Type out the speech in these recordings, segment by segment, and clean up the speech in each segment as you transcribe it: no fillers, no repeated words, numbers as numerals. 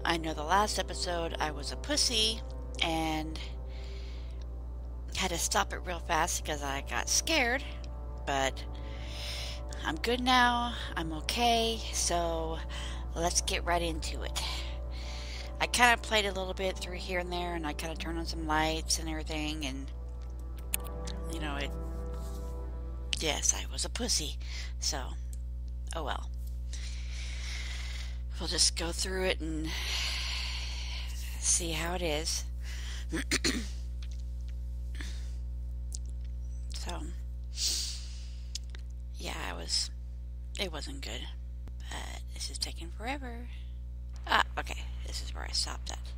I know the last episode I was a pussy and had to stop it real fast because I got scared, but I'm good now. I'm okay, so let's get right into it. I kind of played a little bit through here and there, and I kind of turned on some lights and everything, and you know, yes, I was a pussy, so oh well. We'll just go through it and see how it is. So, yeah, it wasn't good. But this is taking forever. Ah, okay, this is where I stopped at.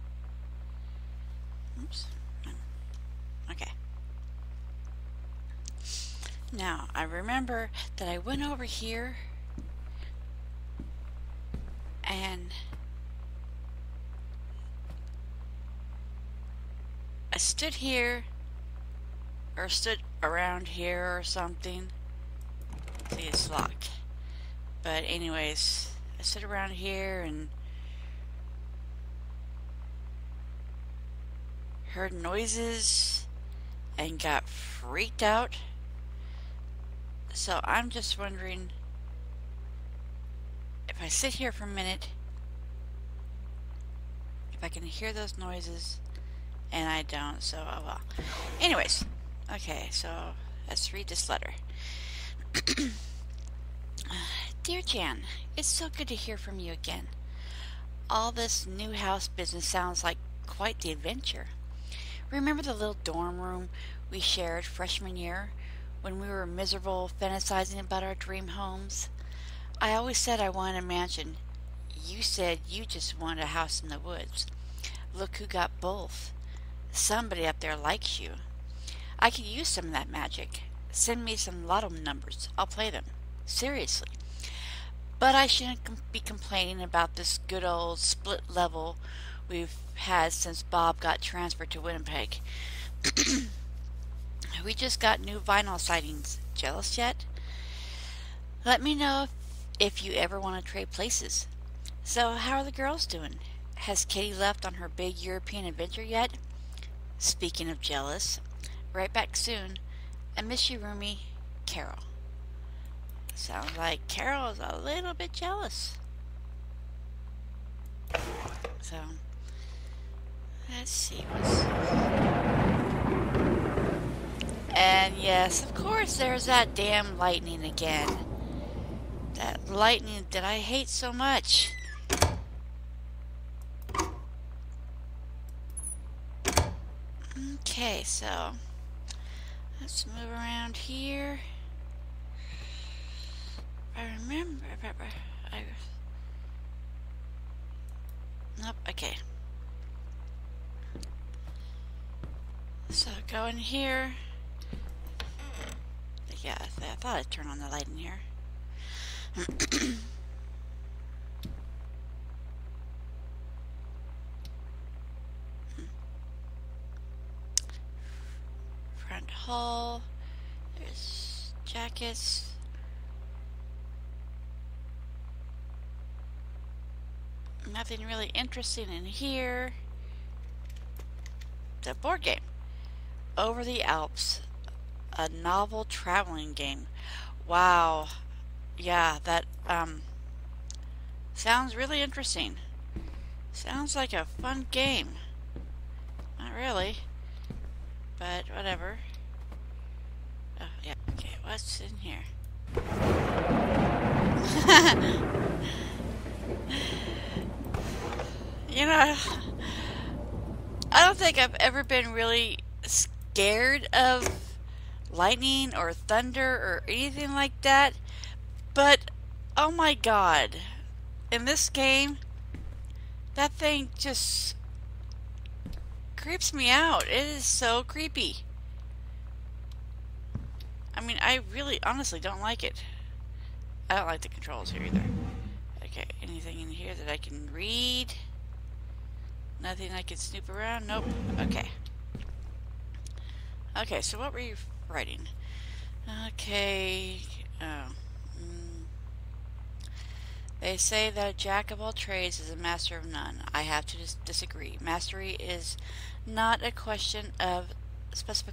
Oops. Okay. Now, I remember that I went over here and I stood here or stood around here or something. See, it's locked. But anyways, I stood around here and heard noises and got freaked out. So I'm just wondering if I sit here for a minute, if I can hear those noises, and I don't, so oh well. Anyways, okay, so let's read this letter. Dear Jan, it's so good to hear from you again. All this new house business sounds like quite the adventure. Remember the little dorm room we shared freshman year when we were miserable fantasizing about our dream homes? I always said I wanted a mansion. You said you just wanted a house in the woods. Look who got both. Somebody up there likes you. I could use some of that magic. Send me some lotto numbers. I'll play them. Seriously. But I shouldn't be complaining about this good old split level we've had since Bob got transferred to Winnipeg. We just got new vinyl sightings. Jealous yet? Let me know if you ever want to trade places. So, how are the girls doing? Has Kitty left on her big European adventure yet? Speaking of jealous, right back soon. I miss you, roomie, Carol. Sounds like Carol is a little bit jealous. So, let's see. And yes, of course, there's that damn lightning again. That lightning that I hate so much. Okay, so let's move around here. I remember. Nope, okay. So go in here. Yeah, I thought I'd turn on the light in here. Front hall. There's jackets. Nothing really interesting in here. The board game. Over the Alps. A novel traveling game. Wow. Yeah, that sounds really interesting. Sounds like a fun game. Not really, but whatever. Oh, yeah. Okay, what's in here? You know, I don't think I've ever been really scared of lightning or thunder or anything like that, but oh my god, in this game that thing just creeps me out. It is so creepy. I mean, I really honestly don't like it. I don't like the controls here either. Okay, anything in here that I can read? Nothing I can snoop around? Nope. Okay. Okay, so what were you writing? Okay. Oh. They say that a jack of all trades is a master of none. I have to disagree. Mastery is not a question of special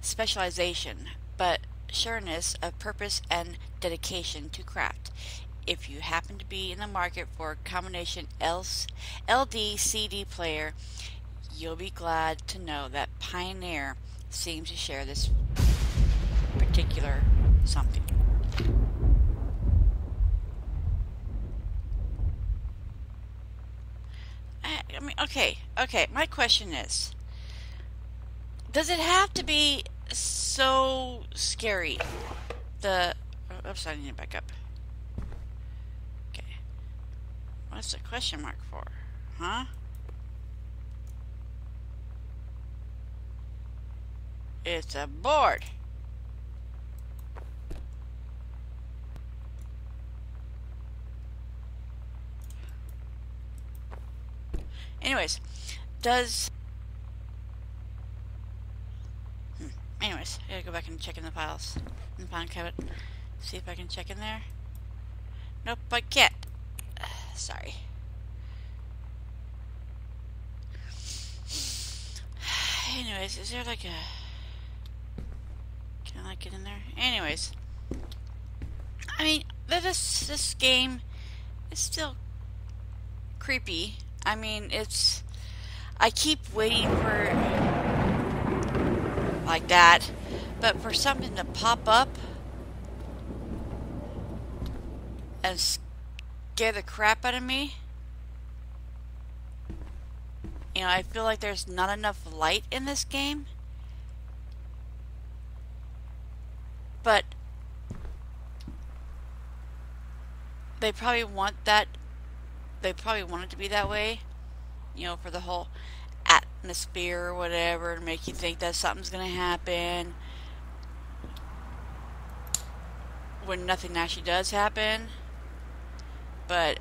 specialization, but sureness of purpose and dedication to craft. If you happen to be in the market for a combination LD CD player, you'll be glad to know that Pioneer seems to share this particular something. I mean, okay. My question is, does it have to be so scary? Oops, I need to back up. Okay. What's the question mark for? Huh? It's a board. Anyways, does... Anyways, I gotta go back and check in the files. In the file cabinet. See if I can check in there. Nope, I can't. Sorry. Anyways, is there like a... Can I get in there? Anyways. I mean, this game is still creepy. I mean, it's... I keep waiting for... like that. But for something to pop up... and scare the crap out of me... You know, I feel like there's not enough light in this game. But... they probably want that... They probably want it to be that way, you know, for the whole atmosphere or whatever, to make you think that something's gonna happen when nothing actually does happen. But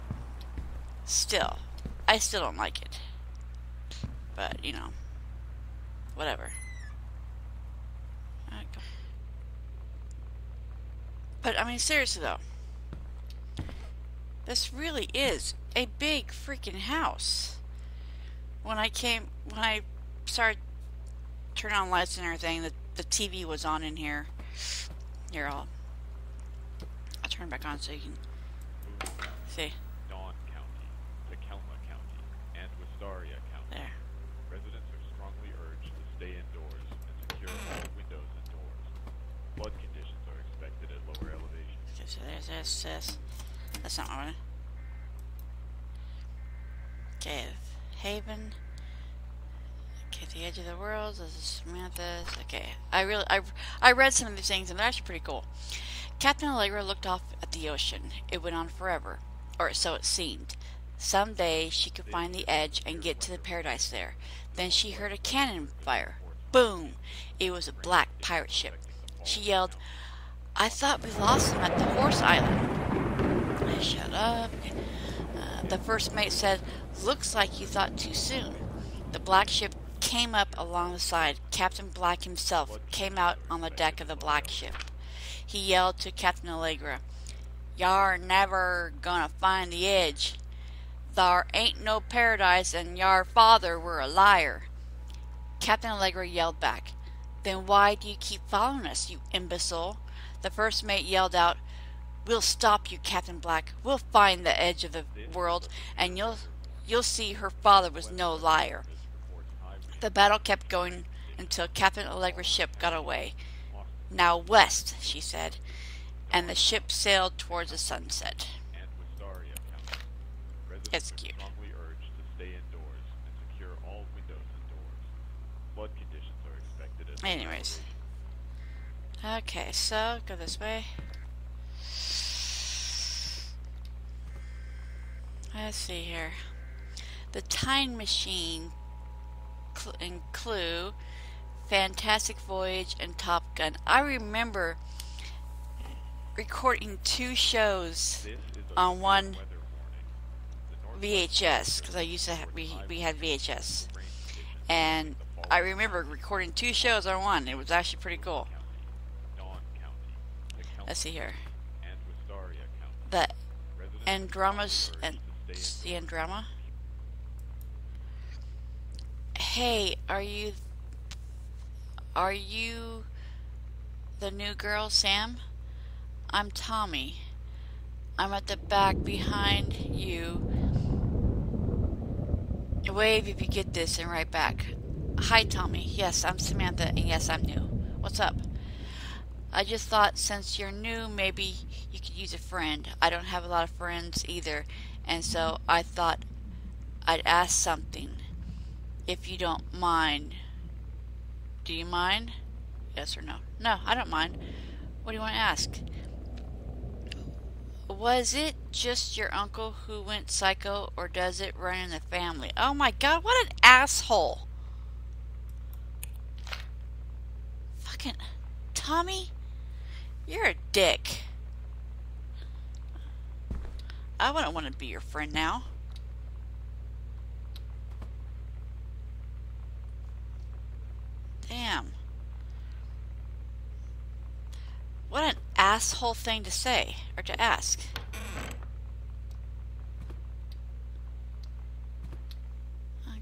still, I still don't like it. But, you know, whatever. But, I mean, seriously though, this really is a big freaking house. When I started turning on lights and everything, the TV was on in here. Here, I'll turn it back on so you can see. Dawn County, Tacoma County, and Wistaria County. There. Residents are strongly urged to stay indoors and secure all windows and doors. Flood conditions are expected at lower elevations. Okay, so there's this. That's not what I want. Okay, Haven. Okay, the edge of the world. This is Samantha's. Okay, I read some of these things and they're actually pretty cool. Captain Allegra looked off at the ocean. It went on forever, or so it seemed. Someday she could find the edge and get to the paradise there. Then she heard a cannon fire. Boom! It was a black pirate ship. She yelled, "I thought we lost them at the Horse Island." Shut up. The first mate said, "Looks like you thought too soon." The black ship came up along the side. Captain Black himself came out on the deck of the black ship. He yelled to Captain Allegra, "Y'ar never gonna find the edge. Thar ain't no paradise and y'ar father were a liar." Captain Allegra yelled back, "Then why do you keep following us, you imbecile?" The first mate yelled out, "We'll stop you, Captain Black. We'll find the edge of the world, and you'll see her father was no liar." The battle kept going until Captain Allegra's ship got away. "Now west," she said, and the ship sailed towards the sunset. It's cute. Anyways. Okay, so go this way. Let's see here. The Time Machine and Clue, Fantastic Voyage, and Top Gun. I remember recording 2 shows on one VHS, because I used to have, we had VHS, and I remember recording 2 shows on one. It was actually pretty cool. Let's see here. Listeners and are strongly dramas and urged to stay the end indoors drama. and keep. Hey, are you the new girl, Sam? I'm Tommy. I'm at the back behind you. Wave if you get this and write back. Hi, Tommy. Yes, I'm Samantha, and yes, I'm new. What's up? I just thought since you're new, maybe you could use a friend. I don't have a lot of friends either, and so I thought I'd ask something. If you don't mind. Do you mind? Yes or no? No, I don't mind. What do you want to ask? Was it just your uncle who went psycho, or does it run in the family? Oh my god, what an asshole! Fucking Tommy, you're a dick. I wouldn't want to be your friend now. Damn. What an asshole thing to say, or to ask.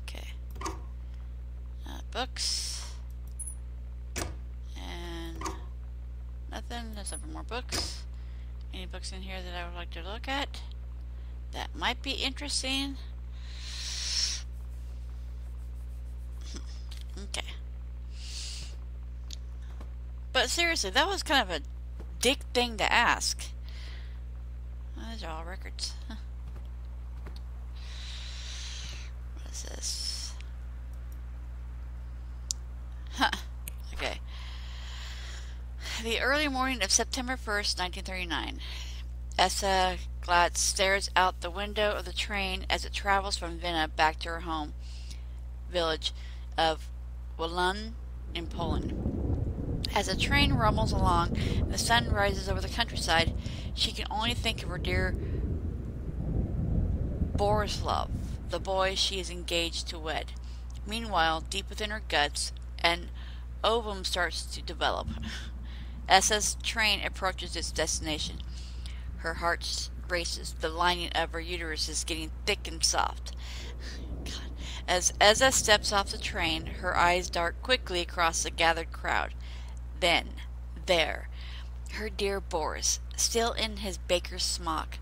Okay. Books. And nothing. There's some more books. Any books in here that I would like to look at? That might be interesting. Okay. But seriously, that was kind of a dick thing to ask. Those are all records. Huh. What is this? Huh. Okay. The early morning of September 1st, 1939. Essa Glatz stares out the window of the train as it travels from Vienna back to her home village of Wolin in Poland. As the train rumbles along and the sun rises over the countryside, she can only think of her dear Borislav, the boy she is engaged to wed. Meanwhile, deep within her guts, an ovum starts to develop. Essa's train approaches its destination. Her heart races. The lining of her uterus is getting thick and soft. God. As Essa steps off the train, her eyes dart quickly across the gathered crowd. Then, there, her dear Boris, still in his baker's smock.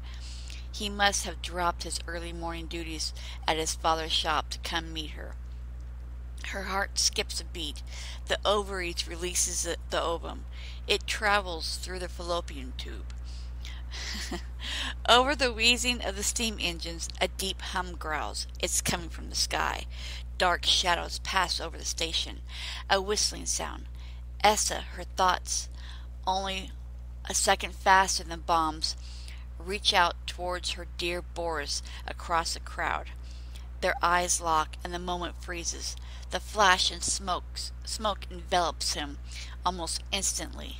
He must have dropped his early morning duties at his father's shop to come meet her. Her heart skips a beat. The ovaries releases the ovum. It travels through the fallopian tube. Over the wheezing of the steam engines, a deep hum growls. It's coming from the sky. Dark shadows pass over the station. A whistling sound. Essa, her thoughts, only a second faster than bombs, reach out towards her dear Boris across the crowd. Their eyes lock, and the moment freezes. The flash and smoke envelops him almost instantly.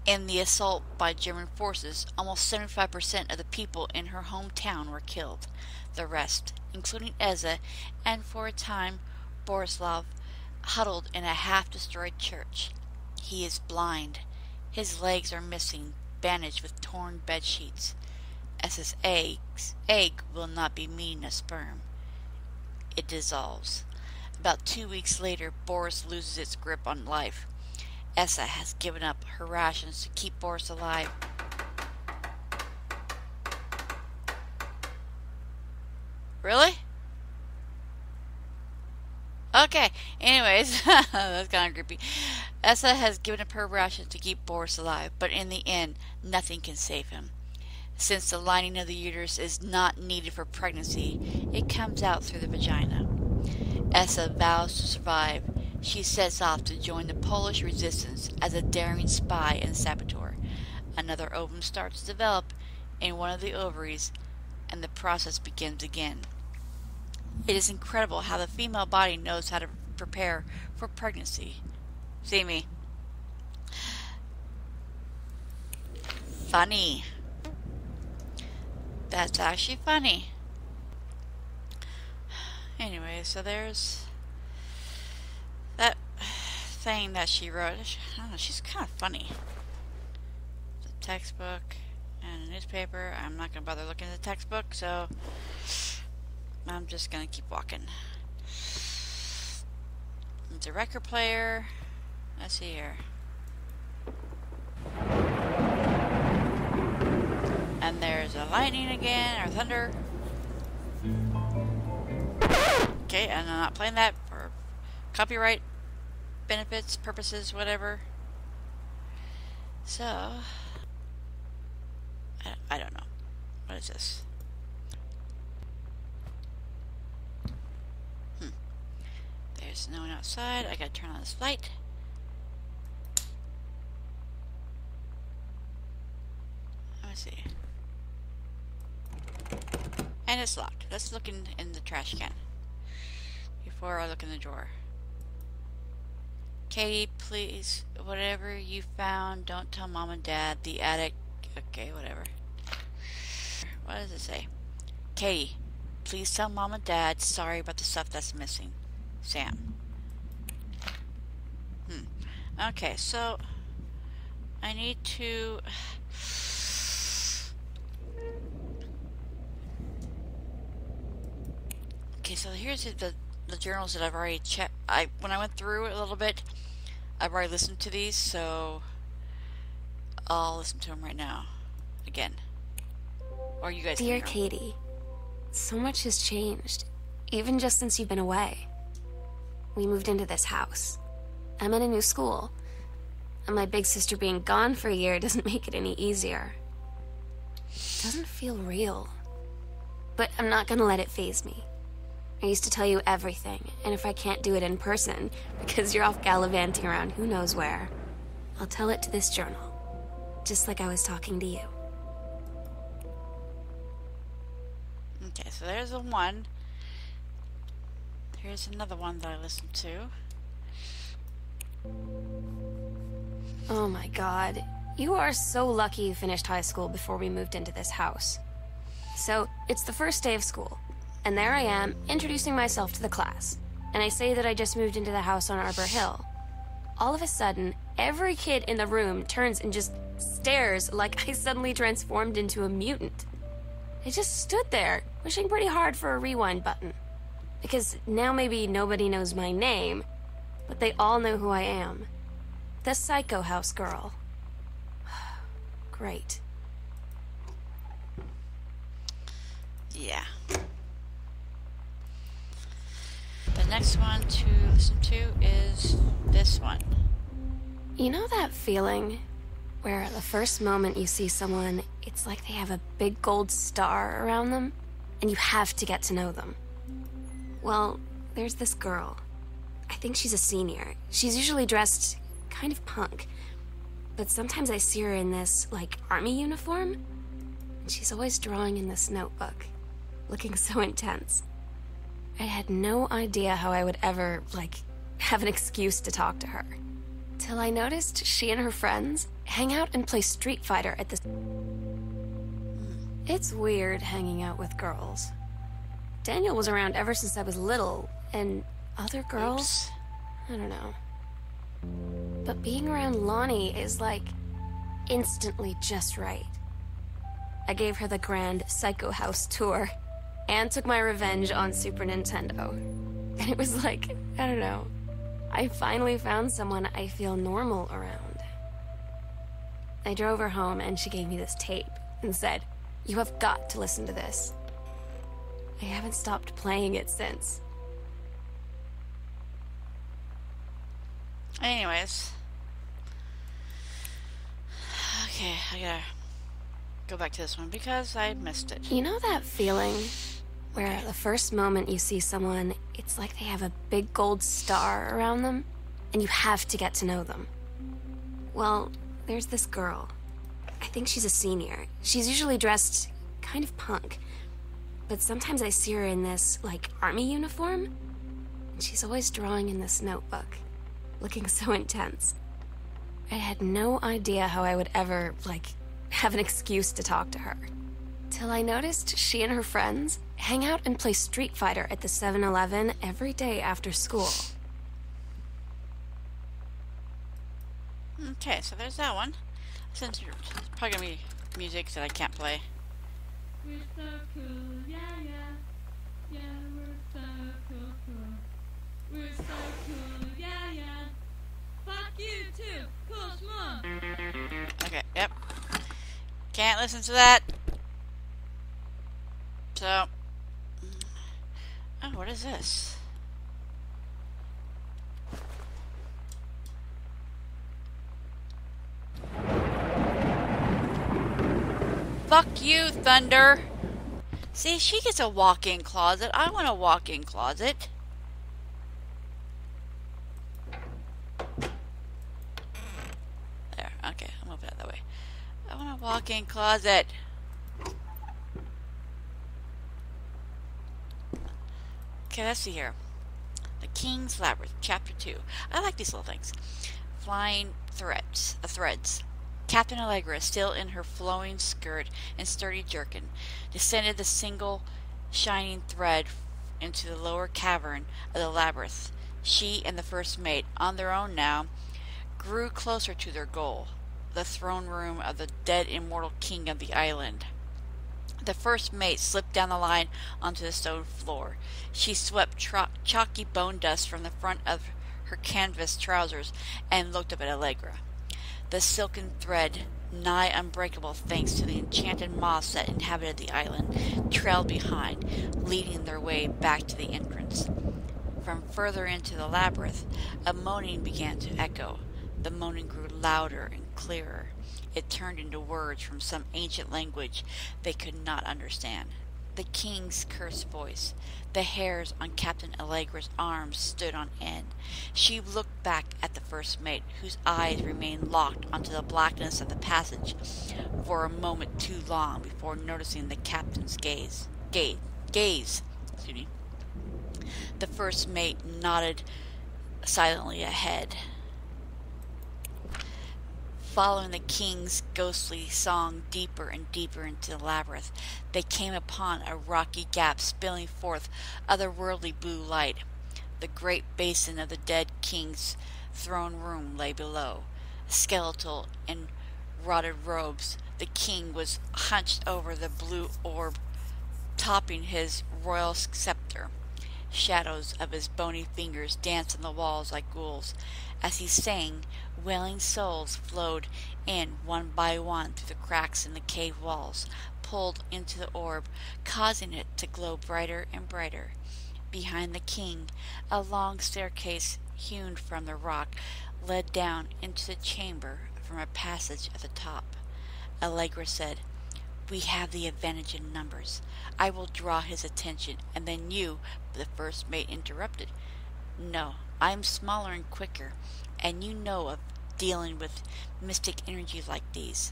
In the assault by German forces, almost 75% of the people in her hometown were killed. The rest, including Essa and for a time Borislav, huddled in a half-destroyed church. He is blind. His legs are missing, bandaged with torn bed sheets. Essa's egg will not be meeting a sperm. It dissolves. About 2 weeks later, Boris loses its grip on life. Essa has given up her rations to keep Boris alive. Really? Okay, anyways, that's kind of creepy. Essa has given up her rations to keep Boris alive, but in the end, nothing can save him. Since the lining of the uterus is not needed for pregnancy, it comes out through the vagina. Essa vows to survive. She sets off to join the Polish resistance as a daring spy and saboteur. Another ovum starts to develop in one of the ovaries, and the process begins again. It is incredible how the female body knows how to prepare for pregnancy. See me. Funny. That's actually funny. Anyway, so there's that thing that she wrote. I don't know, she's kind of funny. The textbook. And a newspaper. I'm not gonna bother looking at the textbook, so I'm just gonna keep walking. It's a record player. Let's see here. And there's a lightning again, or thunder. Okay, and I'm not playing that for copyright benefits, purposes, whatever. So, I don't know. What is this? There's no one outside. I gotta turn on this light. Let me see. And it's locked. Let's look in the trash can before I look in the drawer. Katie, please, whatever you found, don't tell Mom and Dad. The attic. Okay, whatever. What does it say? Katie, please tell Mom and Dad. Sorry about the stuff that's missing. Sam. Okay, so I need to. Okay, so here's the journals that I've already checked. When I went through it a little bit, I've already listened to these, so I'll listen to them right now again. Or you guys. Dear Katie, so much has changed, even just since you've been away. We moved into this house. I'm in a new school, and my big sister being gone for a year doesn't make it any easier. It doesn't feel real, but I'm not gonna let it faze me. I used to tell you everything, and if I can't do it in person, because you're off gallivanting around who knows where, I'll tell it to this journal, just like I was talking to you. Okay, so there's the one. Here's another one that I listened to. Oh my god. You are so lucky you finished high school before we moved into this house. So, it's the first day of school, and there I am, introducing myself to the class. And I say that I just moved into the house on Arbor Hill. All of a sudden, every kid in the room turns and just stares like I suddenly transformed into a mutant. I just stood there, wishing pretty hard for a rewind button. Because now maybe nobody knows my name, but they all know who I am. The Psycho House girl. Great. Yeah. The next one to listen to is this one. You know that feeling where the first moment you see someone, it's like they have a big gold star around them, and you have to get to know them? Well, there's this girl. I think she's a senior. She's usually dressed kind of punk, but sometimes I see her in this, like, army uniform, and she's always drawing in this notebook, looking so intense. I had no idea how I would ever, like, have an excuse to talk to her. Till I noticed she and her friends hang out and play Street Fighter at this. It's weird hanging out with girls. Daniel was around ever since I was little, and other girls? I don't know. But being around Lonnie is, like, instantly just right. I gave her the grand Psycho House tour, and took my revenge on Super Nintendo. And it was like, I don't know, I finally found someone I feel normal around. I drove her home, and she gave me this tape, and said, "You have got to listen to this." I haven't stopped playing it since. Anyways. Okay, I gotta go back to this one because I missed it. You know that feeling where the first moment you see someone, it's like they have a big gold star around them, and you have to get to know them? Well, there's this girl. I think she's a senior. She's usually dressed kind of punk, but sometimes I see her in this, like, army uniform, and she's always drawing in this notebook, looking so intense. I had no idea how I would ever, like, have an excuse to talk to her. Till I noticed she and her friends hang out and play Street Fighter at the 7-Eleven every day after school. Okay, so there's that one. Since you're probably gonna be music that I can't play. We're so cool, yeah, yeah. Yeah, we're so cool, cool. We're so cool, yeah, yeah. Fuck you too, cool schmuck. Okay, yep. Can't listen to that. So, oh, what is this? Fuck you, Thunder. See, she gets a walk-in closet. I want a walk-in closet. There, okay, I'm moving it that way. I want a walk-in closet. Okay, let's see here. The King's Labyrinth, Chapter 2. I like these little things. Flying threads. Captain Allegra, still in her flowing skirt and sturdy jerkin, descended the single shining thread into the lower cavern of the labyrinth. She and the first mate, on their own now, grew closer to their goal, the throne room of the dead immortal king of the island. The first mate slipped down the line onto the stone floor. She swept chalky bone dust from the front of her canvas trousers and looked up at Allegra. The silken thread, nigh unbreakable thanks to the enchanted moths that inhabited the island, trailed behind, leading their way back to the entrance. From further into the labyrinth, a moaning began to echo. The moaning grew louder and clearer. It turned into words from some ancient language they could not understand. The king's cursed voice. The hairs on Captain Allegra's arms stood on end. She looked back at the first mate, whose eyes remained locked onto the blackness of the passage for a moment too long before noticing the captain's gaze. Excuse me. The first mate nodded silently ahead. Following the king's ghostly song deeper and deeper into the labyrinth, they came upon a rocky gap spilling forth otherworldly blue light. The great basin of the dead king's throne room lay below. Skeletal in rotted robes, the king was hunched over the blue orb, topping his royal scepter. Shadows of his bony fingers danced on the walls like ghouls. As he sang, wailing souls flowed in one by one through the cracks in the cave walls, pulled into the orb, causing it to glow brighter and brighter. Behind the king, a long staircase hewn from the rock led down into the chamber from a passage at the top. Allegra said, "We have the advantage in numbers. I will draw his attention, and then you," the first mate interrupted. "No, I'm smaller and quicker, and you know of dealing with mystic energies like these.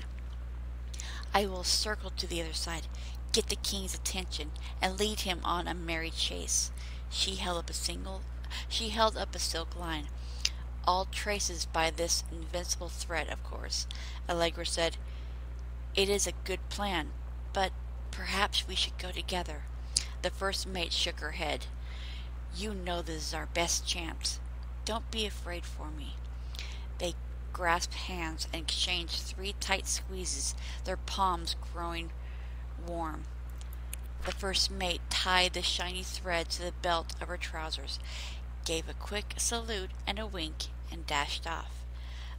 I will circle to the other side, get the king's attention, and lead him on a merry chase." She held up a silk line. "All traces by this invincible thread, of course." Allegra said, "It is a good plan, but perhaps we should go together." The first mate shook her head. "You know this is our best chance. Don't be afraid for me." They grasped hands and exchanged 3 tight squeezes, their palms growing warm. The first mate tied the shiny thread to the belt of her trousers, gave a quick salute and a wink, and dashed off.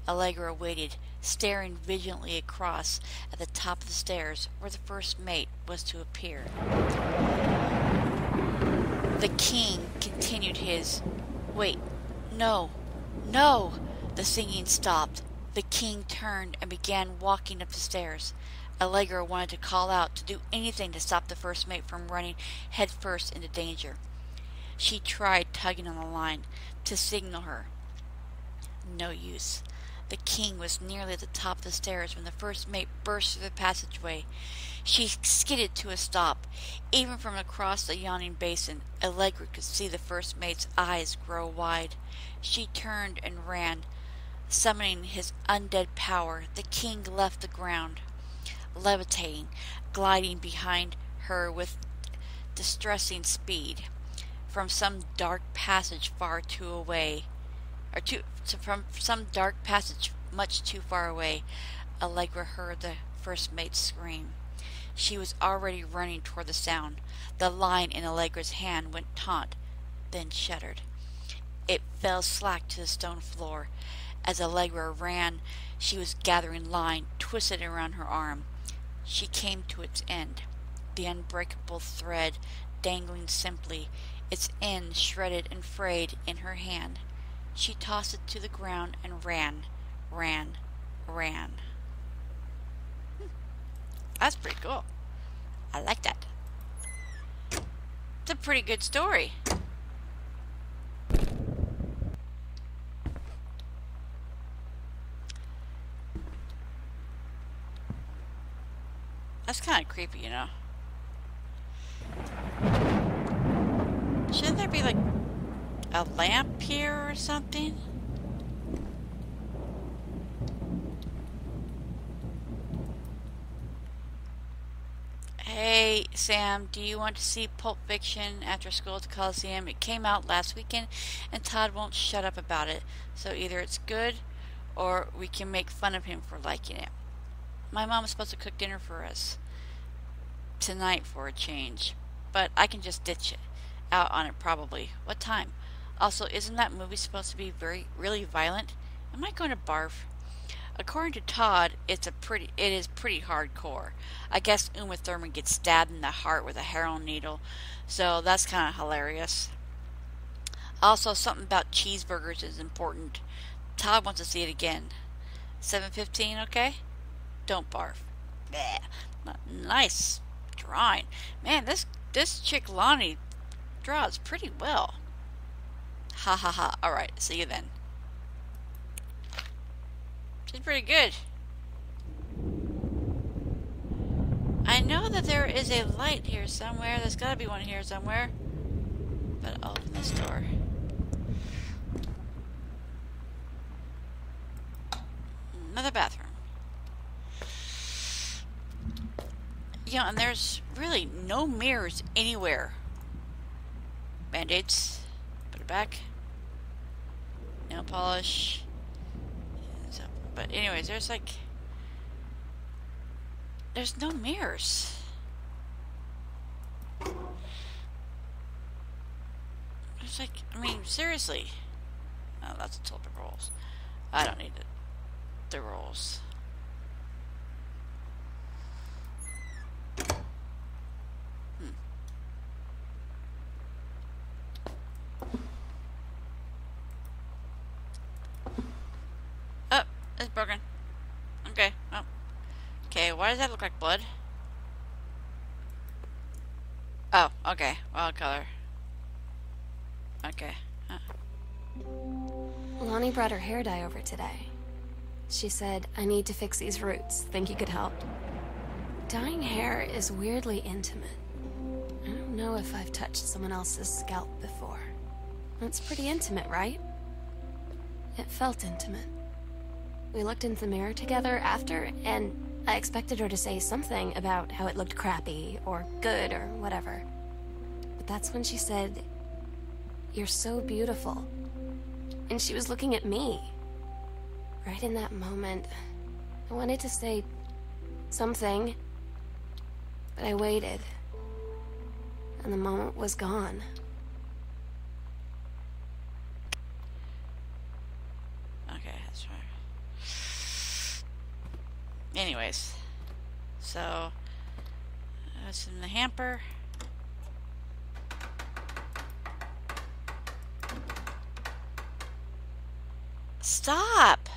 Allegra waited, staring vigilantly across at the top of the stairs where the first mate was to appear. The king continued his, "Wait, no, no!" The singing stopped. The king turned and began walking up the stairs. Allegra wanted to call out, to do anything to stop the first mate from running headfirst into danger. She tried tugging on the line to signal her. No use. The king was nearly at the top of the stairs when the first mate burst through the passageway. She skidded to a stop. Even from across the yawning basin, Allegra could see the first mate's eyes grow wide. She turned and ran. Summoning his undead power, the king left the ground, levitating, gliding behind her with distressing speed. From some dark passage from some dark passage much too far away, Allegra heard the first mate's scream. She was already running toward the sound. The line in Allegra's hand went taut, then shuddered. It fell slack to the stone floor. As Allegra ran, she was gathering line, twisted around her arm. She came to its end, the unbreakable thread dangling simply, its end shredded and frayed in her hand. She tossed it to the ground and ran. That's pretty cool. I like that. It's a pretty good story. That's kind of creepy, you know. Shouldn't there be like a lamp here or something? Hey, Sam, do you want to see Pulp Fiction after school at the Coliseum? It came out last weekend, and Todd won't shut up about it. So either it's good, or we can make fun of him for liking it. My mom is supposed to cook dinner for us tonight for a change, but I can just ditch it out on it probably. What time? Also, isn't that movie supposed to be really violent? Am I going to barf? According to Todd, it is pretty hardcore. I guess Uma Thurman gets stabbed in the heart with a heroin needle, so that's kind of hilarious. Also, something about cheeseburgers is important. Todd wants to see it again. 7:15, okay? Don't barf. Bleh. Nice drawing. Man, this chick Lonnie draws pretty well. Ha ha ha. Alright, see you then. She's pretty good. I know that there is a light here somewhere. There's gotta be one here somewhere. But I'll open this door. Another bathroom. Yeah, and there's really no mirrors anywhere. Band-aids. Put it back. Nail polish. But anyways, there's no mirrors. It's like, I mean, seriously. Oh, that's a tool of rolls. I don't need the rolls. Oh, it's broken. Okay, well. Okay, why does that look like blood? Oh, okay. Wild color. Okay. Lonnie brought her hair dye over today. She said, I need to fix these roots. Think you could help? Dyeing hair is weirdly intimate. I don't know if I've touched someone else's scalp before. It's pretty intimate, right? It felt intimate. We looked into the mirror together after, and I expected her to say something about how it looked crappy, or good, or whatever. But that's when she said, "You're so beautiful." And she was looking at me. Right in that moment, I wanted to say something, but I waited. And the moment was gone. Okay, that's right. Anyways, so that's in the hamper. Stop!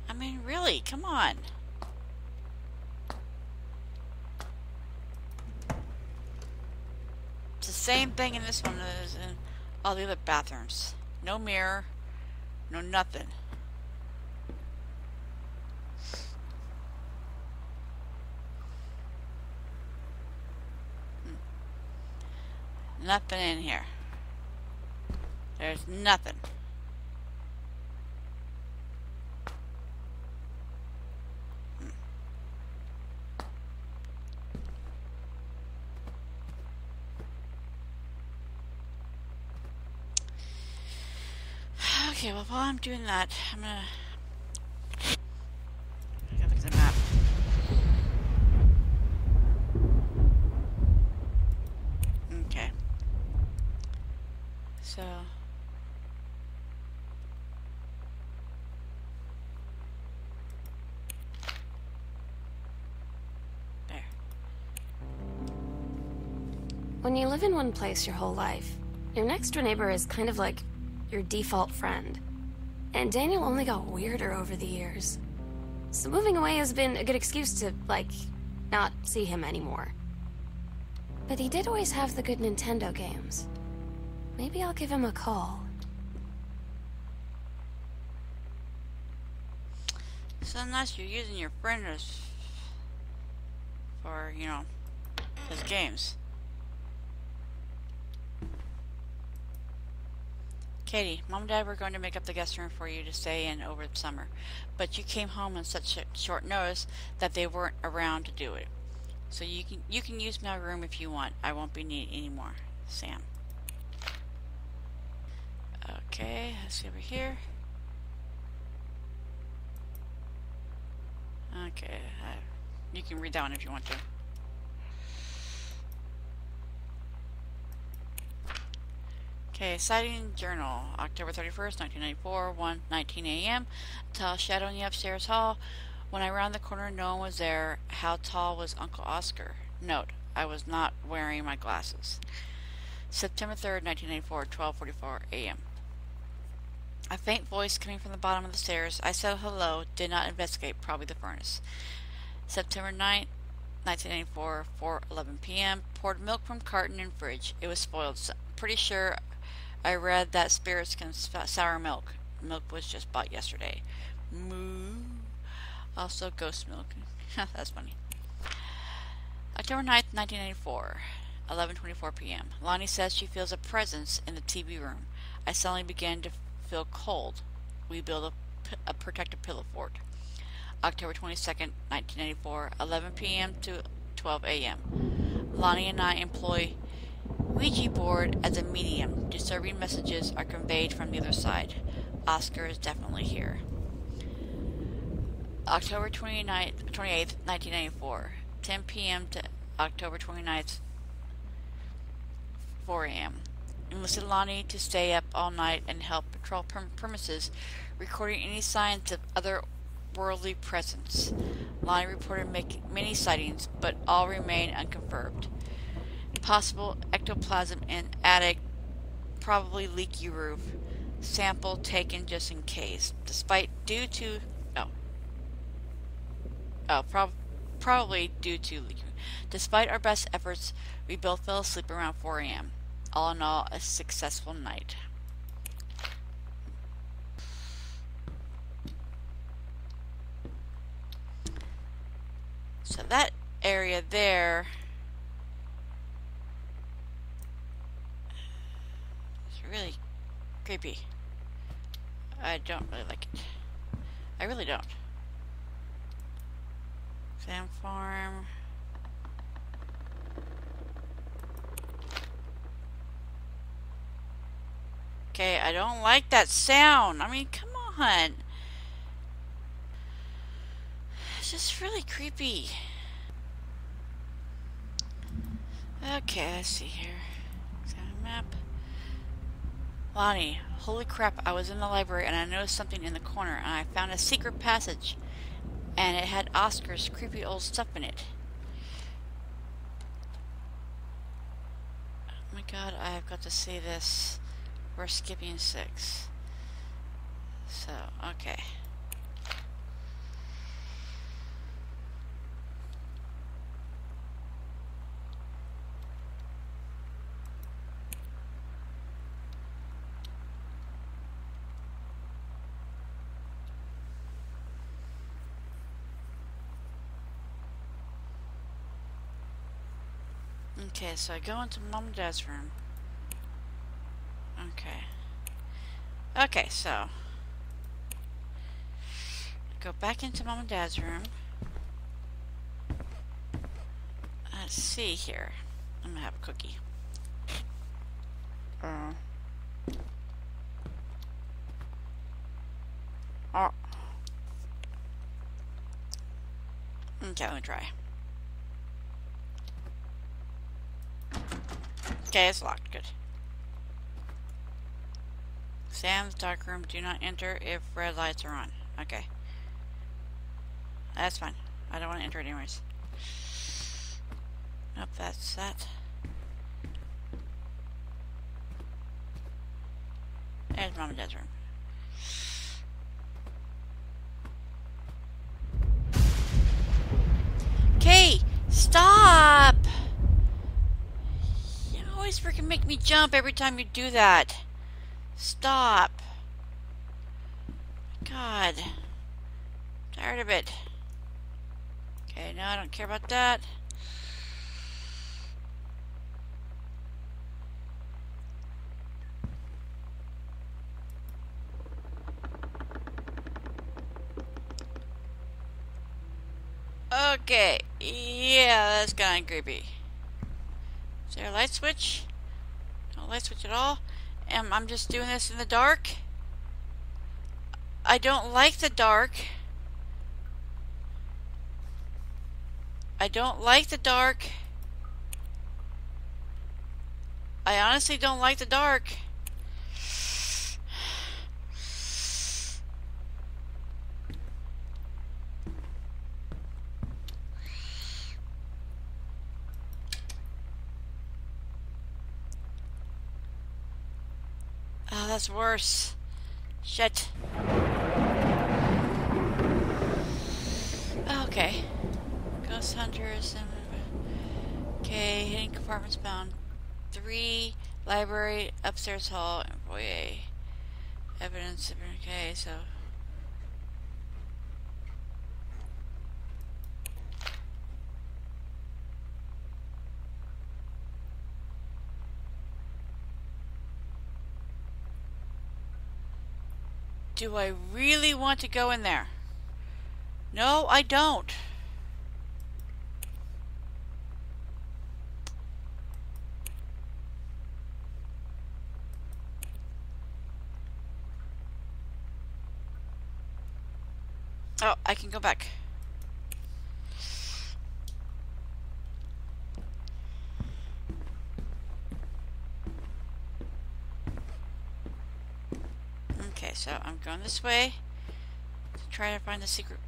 I mean, really, come on. It's the same thing in this one as in all the other bathrooms. No mirror, no nothing. Nothing in here. There's nothing. Okay, well, while I'm doing that, I'm gonna look at the map. Okay. So there. When you live in one place your whole life, your next door neighbor is kind of like your default friend. And Daniel only got weirder over the years. So moving away has been a good excuse to, like, not see him anymore. But he did always have the good Nintendo games. Maybe I'll give him a call. So unless you're using your friend as for, you know, his games. Katie, Mom and Dad were going to make up the guest room for you to stay in over the summer, but you came home on such short notice that they weren't around to do it. So you can use my room if you want. I won't be needed anymore. Sam. Okay, let's see over here. Okay, you can read that one if you want to. Okay, sighting journal, October 31st, 1994, 1:19 a.m. Tall shadow in the upstairs hall. When I rounded the corner, no one was there. How tall was Uncle Oscar? Note, I was not wearing my glasses. September 3rd, 1994, 12:44 a.m. A faint voice coming from the bottom of the stairs. I said hello, did not investigate, probably the furnace. September 9th, 1994, 4:11 p.m. Poured milk from carton in fridge. It was spoiled. Pretty sure I read that spirits can sour milk. Milk was just bought yesterday. Moo. Also ghost milk. That's funny. October 9th, 1994, 11:24 p.m. Lonnie says she feels a presence in the TV room. I suddenly began to feel cold. We build a protective pillow fort. October 22nd, 1994, 11 p.m. to 12 a.m. Lonnie and I employ Ouija board as a medium. Disturbing messages are conveyed from the other side. Oscar is definitely here. October 28th, 1994, 10 p.m. to October 29th, 4 a.m. Enlisted Lonnie to stay up all night and help patrol premises, recording any signs of otherworldly presence. Lonnie reported many sightings, but all remain unconfirmed. Possible ectoplasm in attic, probably leaky roof. Sample taken just in case. Probably due to leaking. Despite our best efforts, we both fell asleep around 4 a.m. All in all, a successful night. So that area there is really creepy. I don't really like it. I really don't. Sand farm. Okay, I don't like that sound. I mean, come on. It's just really creepy. Okay, let's see here. Sound map. Lonnie, holy crap, I was in the library and I noticed something in the corner and I found a secret passage and it had Oscar's creepy old stuff in it. Oh my god, I've got to see this. We're skipping 6. So, okay. Okay, so I go into Mom and Dad's room. Okay. Okay, so go back into Mom and Dad's room. Let's see here. I'm gonna have a cookie. Okay, let me try. Okay, it's locked. Good. Sam's dark room. Do not enter if red lights are on. Okay. That's fine. I don't want to enter it anyways. Nope, that's that. There's Mom and Dad's room. Okay, stop! You always freaking make me jump every time you do that. Stop. God. Tired of it. Okay, no, I don't care about that. Okay, yeah, that's kind of creepy. Is there a light switch? No light switch at all? I'm just doing this in the dark? I don't like the dark. I don't like the dark. I honestly don't like the dark. Oh, that's worse. Shit. Okay. Ghost hunters. Okay, hidden compartments bound. 3, library, upstairs hall, and foyer. Evidence. Okay, so. Do I really want to go in there? No, I don't. Oh, I can go back. Okay, so I'm going this way to try to find the secret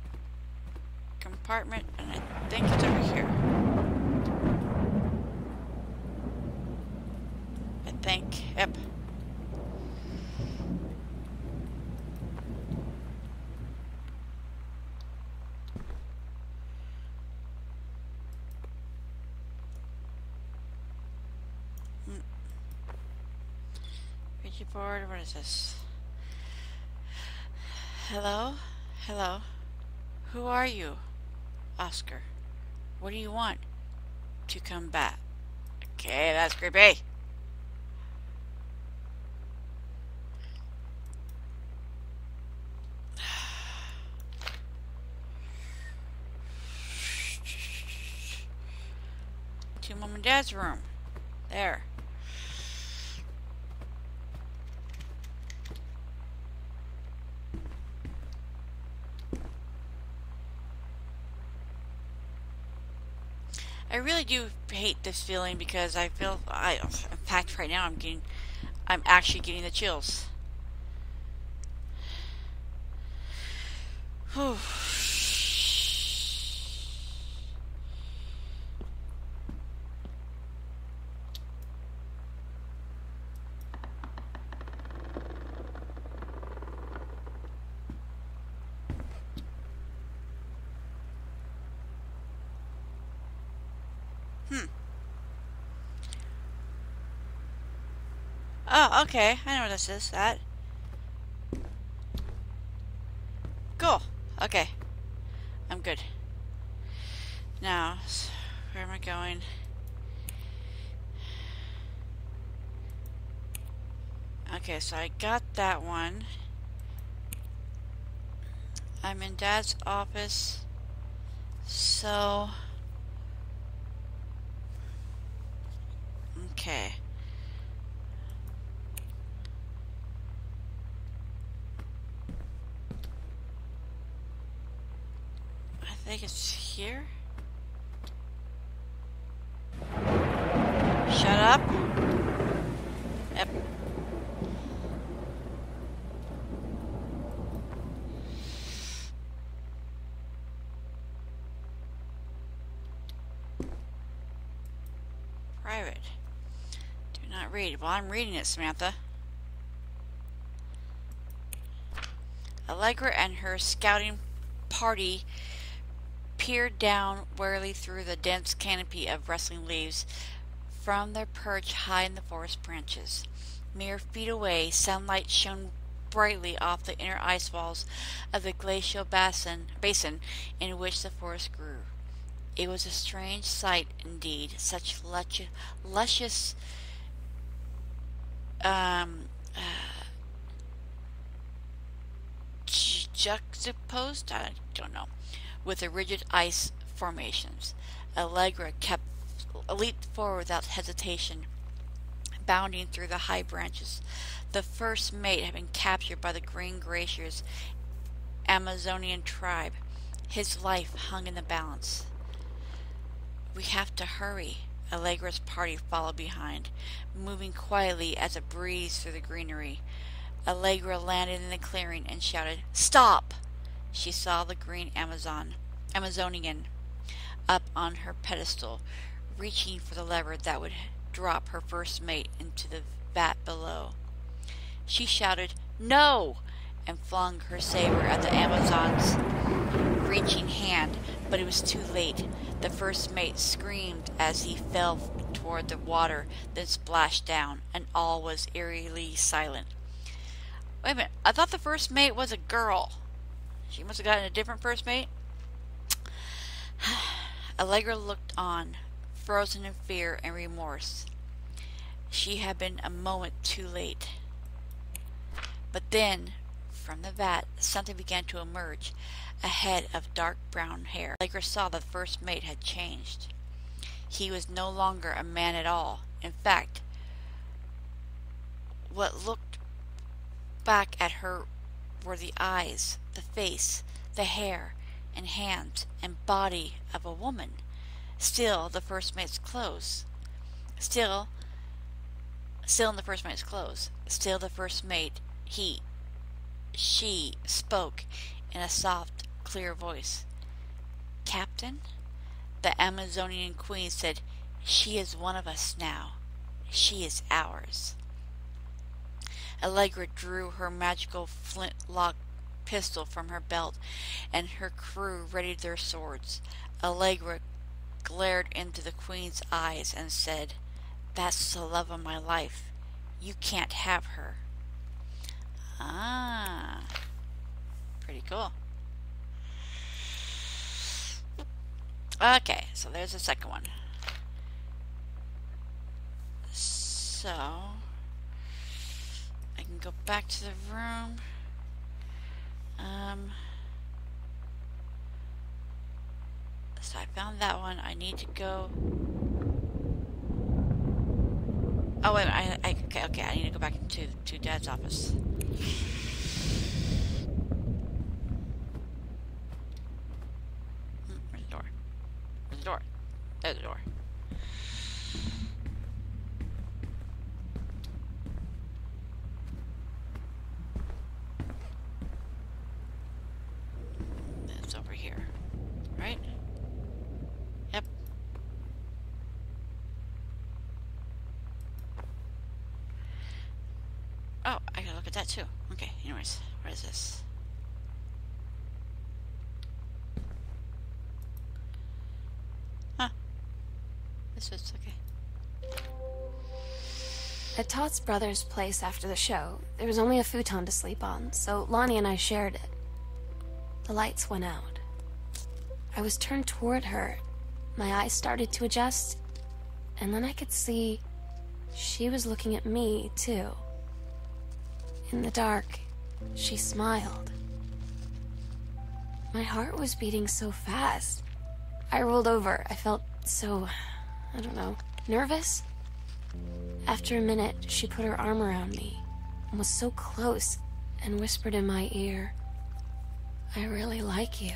compartment, and I think it's over here. I think. Yep. Ouija board, what is this? Hello? Hello? Who are you? Oscar. What do you want? To come back. Okay, that's creepy. To Mom and Dad's room. There. I really do hate this feeling because I feel in fact right now I'm actually getting the chills. Whew. Oh, okay. I know what this is. That. Cool. Okay. I'm good. Now, where am I going? Okay, so I got that one. I'm in Dad's office. So... okay. I think it's here. up? Yep. Private. Do not read. Well, I'm reading it, Samantha. Allegra and her scouting party peered down warily through the dense canopy of rustling leaves from their perch high in the forest branches. Mere feet away, sunlight shone brightly off the inner ice walls of the glacial basin in which the forest grew. It was a strange sight indeed, such luscious juxtaposed, I don't know, with the rigid ice formations. Allegra leaped forward without hesitation, bounding through the high branches. The first mate had been captured by the Green Glacier's Amazonian tribe. His life hung in the balance. We have to hurry. Allegra's party followed behind, moving quietly as a breeze through the greenery. Allegra landed in the clearing and shouted, "Stop!" She saw the green Amazonian up on her pedestal, reaching for the lever that would drop her first mate into the vat below. She shouted, "No!" and flung her saber at the Amazon's reaching hand, but it was too late. The first mate screamed as he fell toward the water, then splashed down, and all was eerily silent. Wait a minute, I thought the first mate was a girl. She must have gotten a different first mate. Allegra looked on, frozen in fear and remorse. She had been a moment too late. But then, from the vat, something began to emerge, a head of dark brown hair. Allegra saw the first mate had changed. He was no longer a man at all. In fact, what looked back at her were the eyes, the face, the hair, and hands and body of a woman. Still the first mate's clothes. Still in the first mate's clothes. Still the first mate, she spoke in a soft, clear voice. "Captain?" The Amazonian queen said, "She is one of us now. She is ours." Allegra drew her magical flintlock pistol from her belt, and her crew readied their swords. Allegra glared into the queen's eyes and said, "That's the love of my life. You can't have her." Ah, pretty cool. Okay, so there's the second one. So I can go back to the room. So I found that one. I need to go. Oh wait, okay. I need to go back to Dad's office. Where's the door? Where's the door? There's the door. It's over here, right? Yep. Oh, I gotta look at that too. Okay, anyways, what is this? Huh. This is okay. At Todd's brother's place after the show, there was only a futon to sleep on, so Lonnie and I shared it. The lights went out. I was turned toward her. My eyes started to adjust, and then I could see she was looking at me, too. In the dark, she smiled. My heart was beating so fast. I rolled over. I felt so, I don't know, nervous. After a minute, she put her arm around me and was so close and whispered in my ear, "I really like you."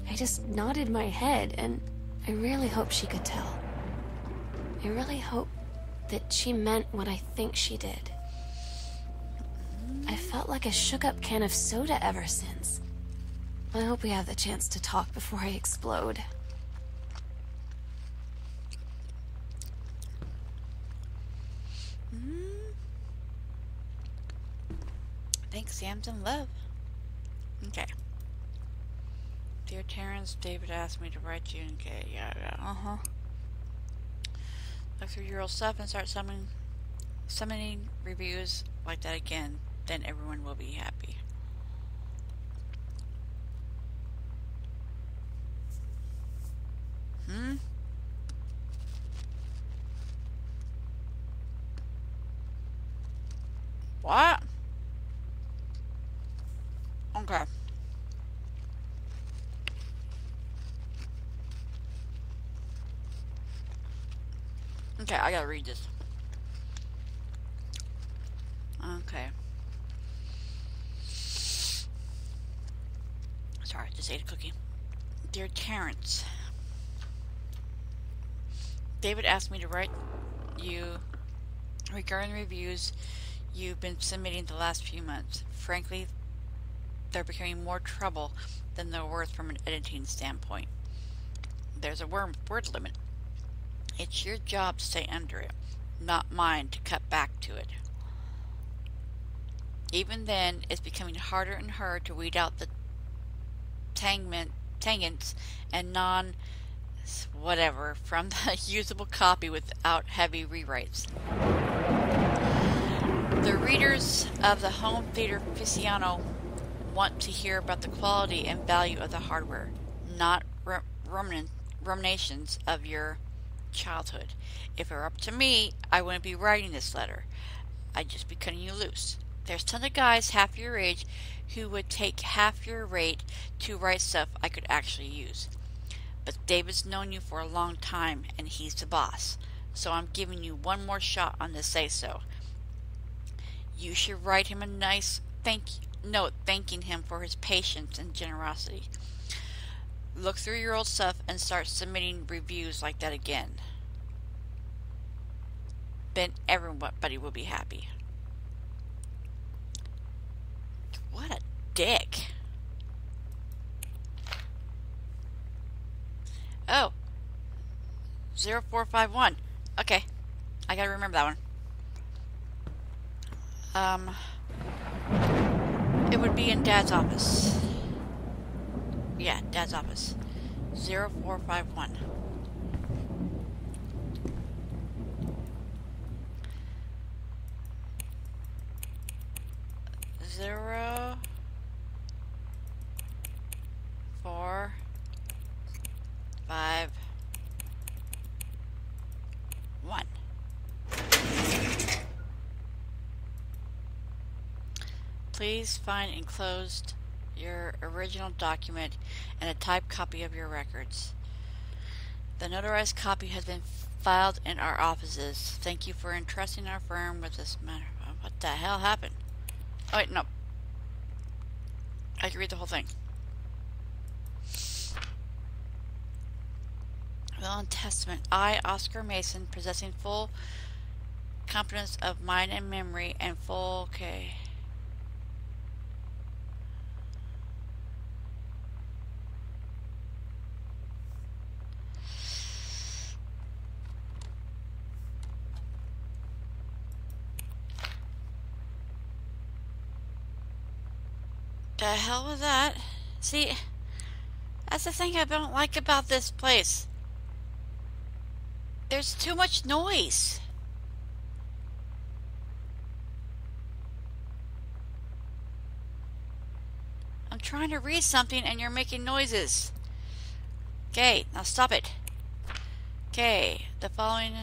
I just nodded my head, and I really hoped she could tell. I really hope that she meant what I think she did. I felt like a shook-up can of soda ever since. I hope we have the chance to talk before I explode. Thanks, Sam's in love. Okay. Dear Terrence, David asked me to write you. Okay, yeah. Look through your old stuff and start summoning reviews like that again. Then everyone will be happy. What? Okay. Okay, I gotta read this. Okay. Sorry, just ate a cookie. Dear Terrence, David asked me to write you regarding reviews you've been submitting the last few months. Frankly, they're becoming more trouble than they're worth from an editing standpoint. There's a word limit. It's your job to stay under it, not mine to cut back to it. Even then, it's becoming harder and harder to weed out the tangents and non-whatever from the usable copy without heavy rewrites. The readers of the Home Theater Aficionado want to hear about the quality and value of the hardware, not ruminations of your childhood. If it were up to me, I wouldn't be writing this letter. I'd just be cutting you loose. There's tons of guys half your age who would take half your rate to write stuff I could actually use. But David's known you for a long time, and he's the boss. So I'm giving you one more shot on this say-so. You should write him a nice note thanking him for his patience and generosity. Look through your old stuff and start submitting reviews like that again. Then everybody will be happy. What a dick. Oh. 0451. Okay. I gotta remember that one. It would be in Dad's office. Yeah, Dad's office. 0451. Zero, 4, 5, 1. Please find enclosed your original document and a typed copy of your records. The notarized copy has been filed in our offices. Thank you for entrusting our firm with this matter. What the hell happened? Oh wait, no. I can read the whole thing. Will and Testament. I, Oscar Mason, possessing full competence of mind and memory and full... Okay. The hell was that? See, that's the thing I don't like about this place. There's too much noise. I'm trying to read something and you're making noises. Okay, now stop it. Okay, the following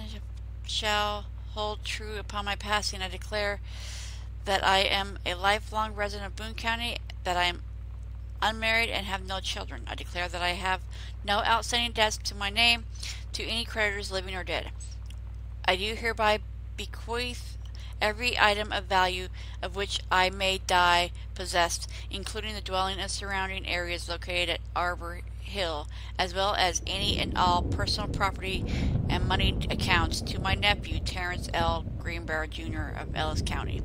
shall hold true upon my passing. I declare that I am a lifelong resident of Boone County, that I am unmarried and have no children. I declare that I have no outstanding debts to my name to any creditors living or dead. I do hereby bequeath every item of value of which I may die possessed, including the dwelling and surrounding areas located at Arbor Hill, as well as any and all personal property and money accounts to my nephew, Terrence L. Greenbrier, Jr. of Ellis County.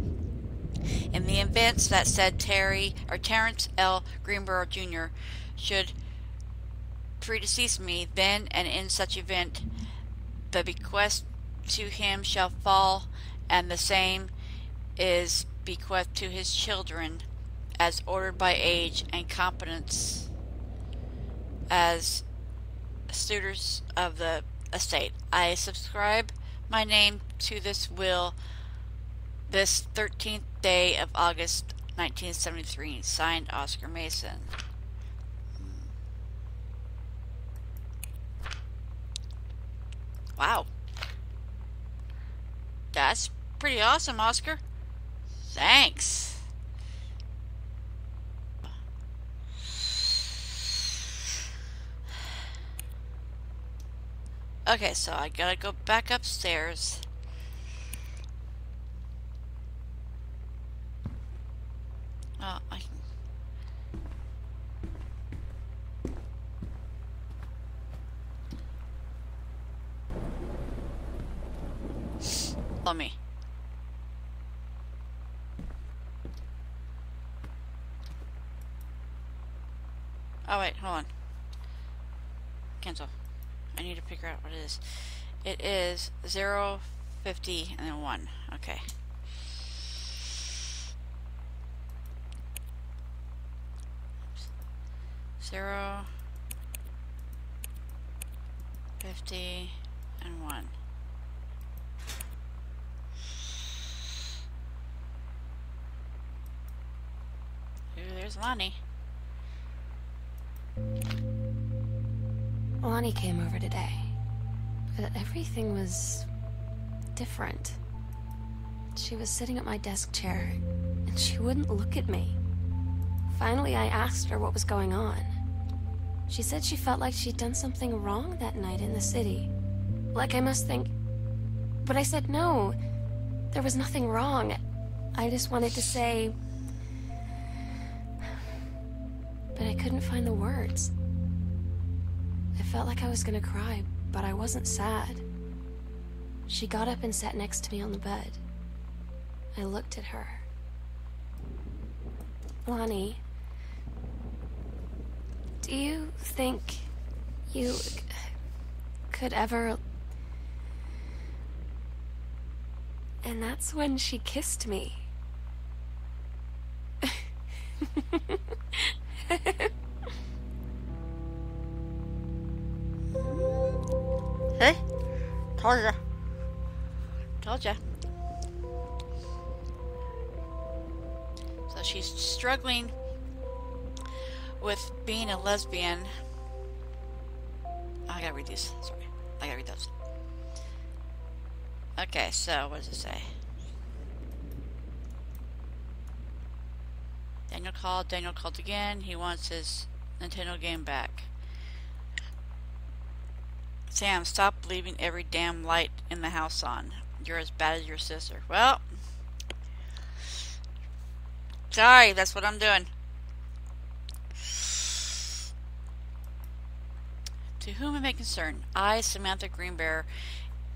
In the events that said Terrence L. Greenbrier, Jr. should predecease me, then and in such event, the bequest to him shall fall, and the same is bequeathed to his children, as ordered by age and competence as suitors of the estate. I subscribe my name to this will this 13th day of August 1973. Signed, Oscar Mason. Wow. That's pretty awesome, Oscar. Thanks. Okay, so I gotta go back upstairs. Oh, I can... Follow me. Oh wait, hold on. Cancel. I need to figure out what it is. It is 0, 50, and then 1. Okay. Oops. 0, 50, and 1. Ooh, there's Lonnie. Lonnie came over today, but everything was different. She was sitting at my desk chair, and she wouldn't look at me. Finally, I asked her what was going on. She said she felt like she'd done something wrong that night in the city. Like I must think... But I said no, there was nothing wrong. I just wanted to say... But I couldn't find the words. I felt like I was gonna cry, but I wasn't sad. She got up and sat next to me on the bed. I looked at her. Lonnie, do you think you could ever... And that's when she kissed me. Hey, told ya. Told ya. So she's struggling with being a lesbian. Oh, I gotta read these. Sorry. I gotta read those. Okay, so what does it say? Daniel called again. He wants his Nintendo game back. Sam, stop leaving every damn light in the house on. You're as bad as your sister. Well, sorry, that's what I'm doing. To whom it may concern, I, Samantha Greenbrier,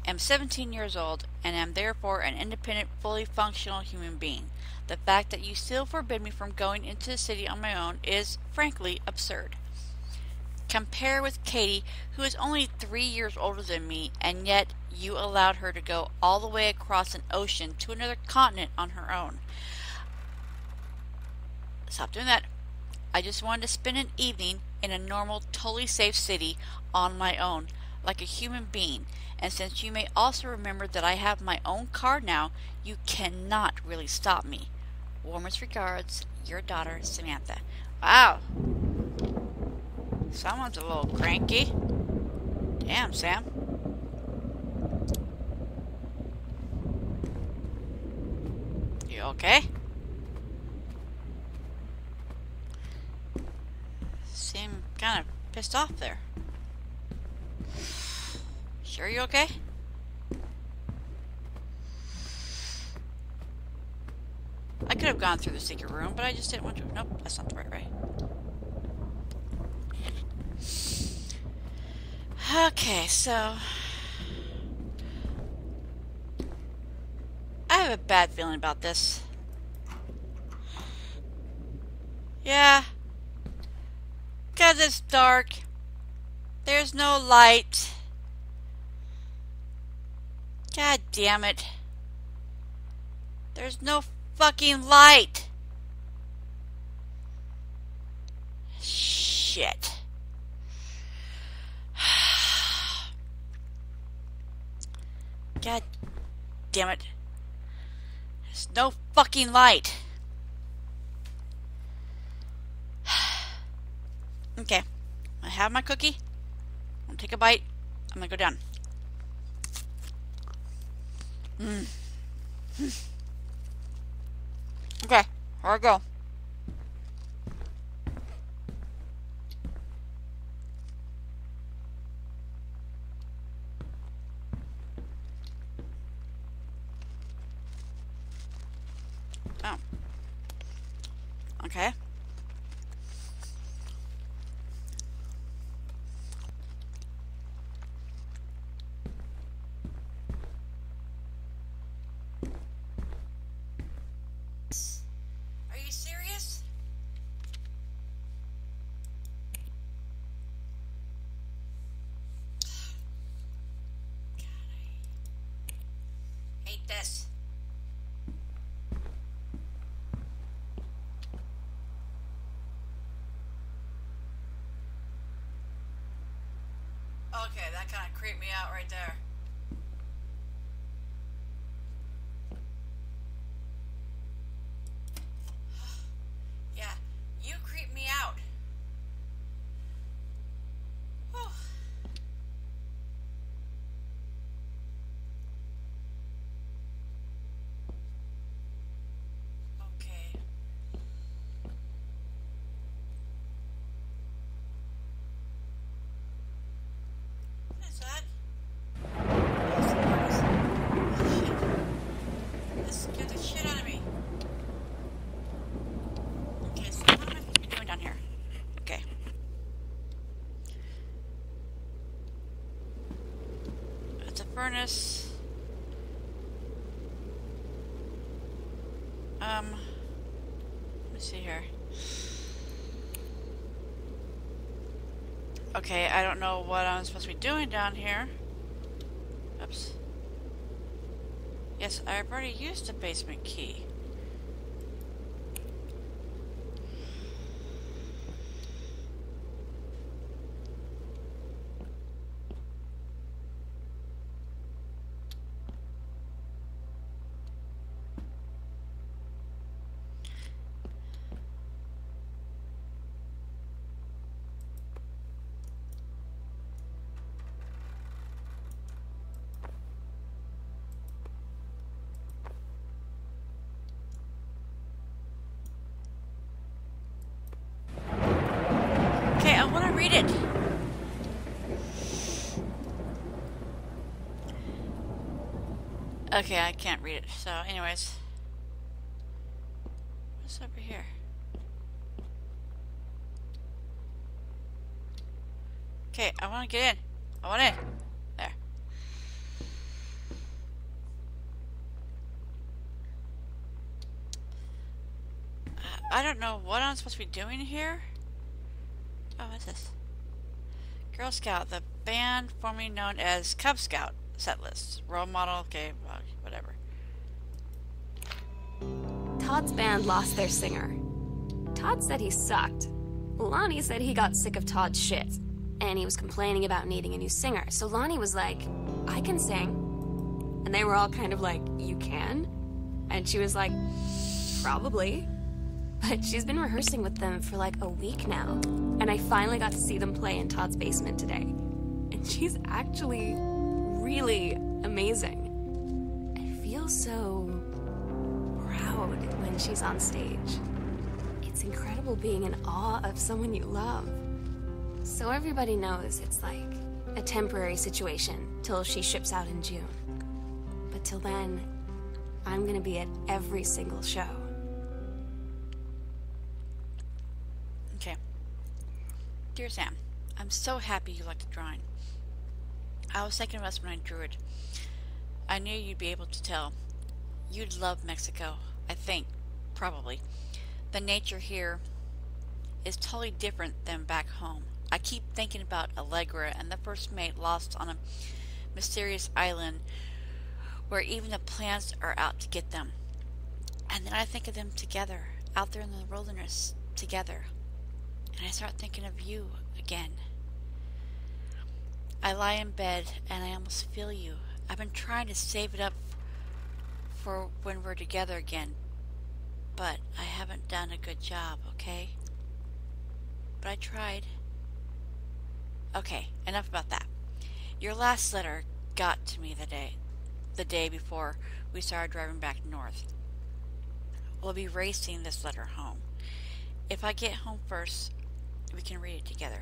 am 17 years old and am therefore an independent, fully functional human being. The fact that you still forbid me from going into the city on my own is, frankly, absurd. Compare with Katie, who is only 3 years older than me, and yet you allowed her to go all the way across an ocean to another continent on her own. Stop doing that. I just wanted to spend an evening in a normal, totally safe city on my own, like a human being. And since you may also remember that I have my own car now, you cannot really stop me. Warmest regards, your daughter, Samantha. Wow. Someone's a little cranky. Damn, Sam. You okay? Seem kind of pissed off there. Sure you okay? I could have gone through the secret room, but I just didn't want to. Nope, that's not the right way. Okay, so I have a bad feeling about this. Yeah. 'Cause it's dark. There's no light. God damn it. There's no fucking light. Shit. God damn it. There's no fucking light. Okay. I have my cookie. I'm gonna take a bite. I'm gonna go down. Okay, here I go. Oh. Okay. Are you serious? God, I hate this. Okay, that kind of creeped me out right there. Yeah, you creep me out. Whew. Okay. What is that? Oh, shit. This scared the shit out of me. Okay, so what am I supposed to be doing down here? Okay. It's a furnace. Let me see here. Okay, I don't know what I'm supposed to be doing down here. Oops. Yes, I've already used the basement key. Okay, I want to read it. Okay, I can't read it. So, anyways. What's over here? Okay, I want to get in. I want in. There. I don't know what I'm supposed to be doing here. Oh, what's this? Girl Scout, the band formerly known as Cub Scout. Set list. Role model, okay, well, whatever. Todd's band lost their singer. Todd said he sucked. Lonnie said he got sick of Todd's shit, and he was complaining about needing a new singer. So Lonnie was like, I can sing. And they were all kind of like, you can? And she was like, probably. But she's been rehearsing with them for like a week now. And I finally got to see them play in Todd's basement today. And she's actually really amazing. I feel so proud when she's on stage. It's incredible being in awe of someone you love. So everybody knows it's like a temporary situation till she ships out in June. But till then, I'm gonna be at every single show. Dear Sam, I'm so happy you liked the drawing. I was thinking of us when I drew it. I knew you'd be able to tell. You'd love Mexico, I think. Probably. The nature here is totally different than back home. I keep thinking about Allegra and the first mate lost on a mysterious island where even the plants are out to get them. And then I think of them together, out there in the wilderness, together. And I start thinking of you again. I lie in bed and I almost feel you. I've been trying to save it up for when we're together again, but I haven't done a good job, okay? But I tried. Okay, enough about that. Your last letter got to me the day before we started driving back north. We'll be racing this letter home. If I get home first, we can read it together.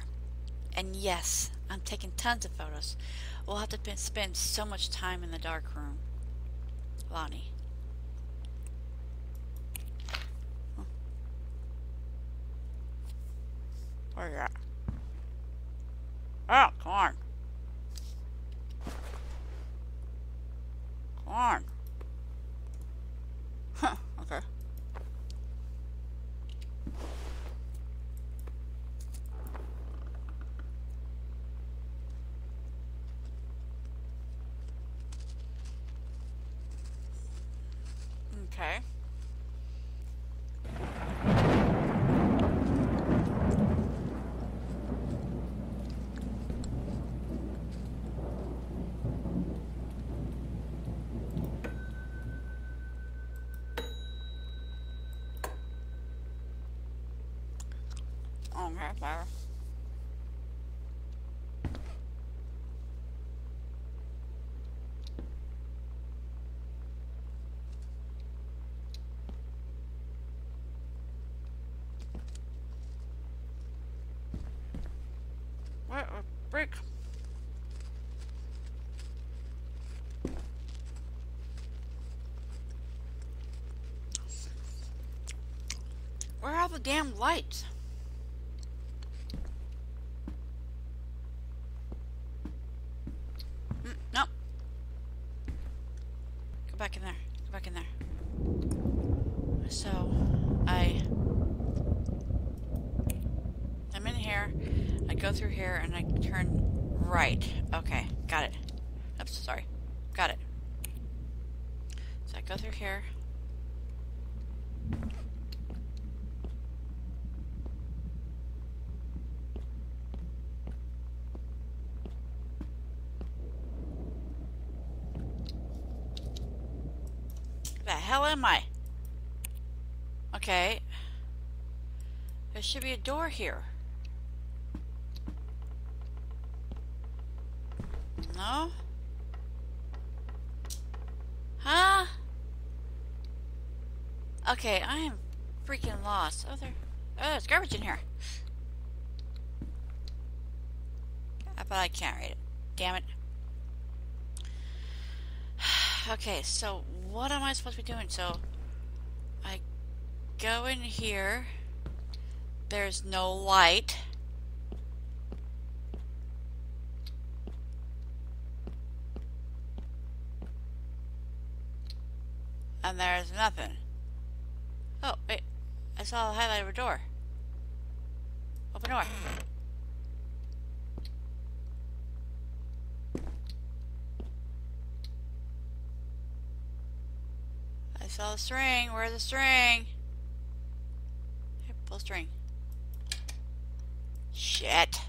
And yes, I'm taking tons of photos. We'll have to spend so much time in the dark room. Lonnie. Where you at? Oh, come on. Come on. Huh, okay. Okay. Okay, better. What a brick. Where are the damn lights? No. Go back in there. Go back in there. So, I'm in here. I go through here and I turn right. Okay, got it. Oops, sorry. Got it. So I go through here. Where the hell am I? Okay. There should be a door here. No? Huh? Okay, I am freaking lost. Oh, there's garbage in here. But I can't read it. Damn it. Okay, so what am I supposed to be doing? So I go in here. There's no light. And there's nothing. Oh, wait. I saw the highlight of a door. Open door. I saw the string. Where's the string? Here, pull string. Shit.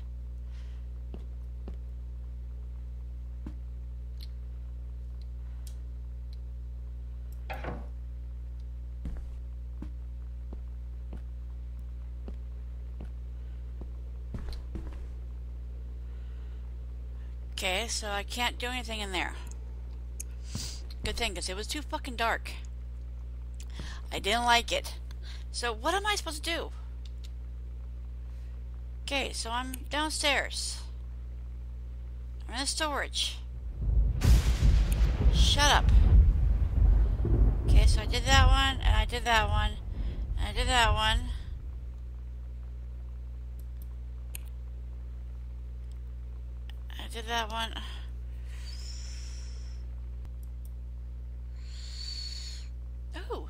Okay, so I can't do anything in there. Good thing, because it was too fucking dark. I didn't like it. So what am I supposed to do? Okay, so I'm downstairs. I'm in the storage. Shut up. Okay, so I did that one, and I did that one, and I did that one. I did that one. Oh,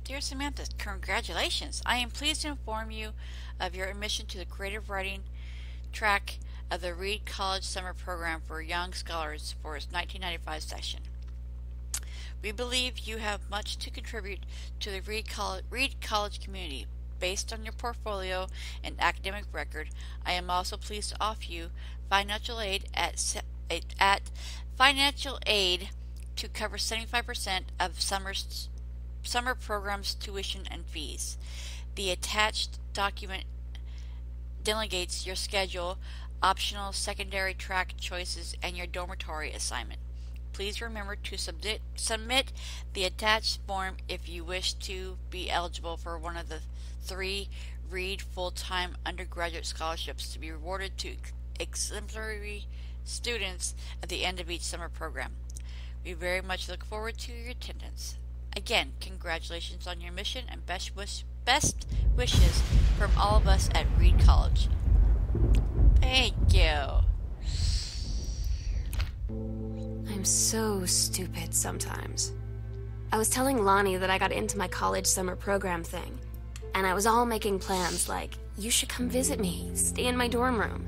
dear Samantha, congratulations. I am pleased to inform you of your admission to the creative writing track of the Reed College Summer Program for Young Scholars for its 1995 session. We believe you have much to contribute to the Reed College community. Based on your portfolio and academic record, I am also pleased to offer you financial aid financial aid to cover 75% of summer program's tuition and fees. The attached document delegates your schedule, optional secondary track choices, and your dormitory assignment. Please remember to submit the attached form if you wish to be eligible for one of the 3 Reed full-time undergraduate scholarships to be awarded to exemplary students at the end of each summer program. We very much look forward to your attendance. Again, congratulations on your mission and best wishes from all of us at Reed College. Thank you. I'm so stupid sometimes. I was telling Lonnie that I got into my college summer program thing, and I was all making plans like, you should come visit me, stay in my dorm room.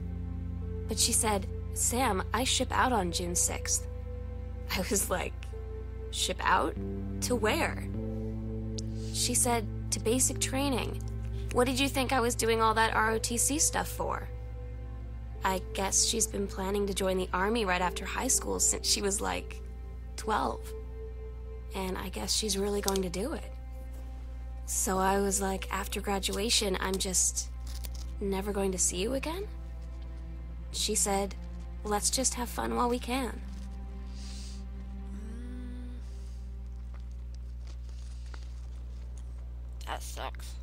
But she said, Sam, I ship out on June 6th. I was like, ship out? To where? She said, to basic training. What did you think I was doing all that ROTC stuff for? I guess she's been planning to join the army right after high school since she was like 12. And I guess she's really going to do it. So I was like, after graduation, I'm just never going to see you again? She said, let's just have fun while we can. That sucks.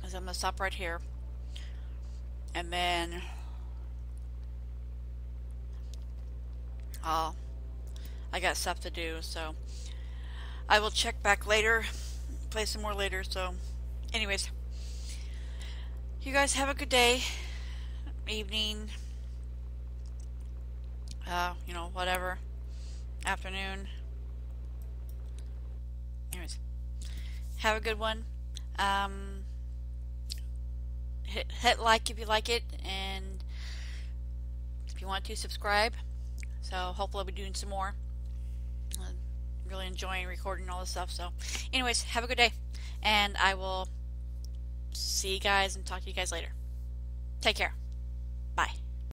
So I'm gonna stop right here, and then I got stuff to do, so I will check back later, play some more later. So anyways, you guys have a good day, evening, whatever, afternoon. Anyways, have a good one. Hit like if you like it, and if you want to, subscribe. So hopefully I'll be doing some more. Really enjoying recording all this stuff. So anyways, have a good day, and I will see you guys and talk to you guys later. Take care. Bye.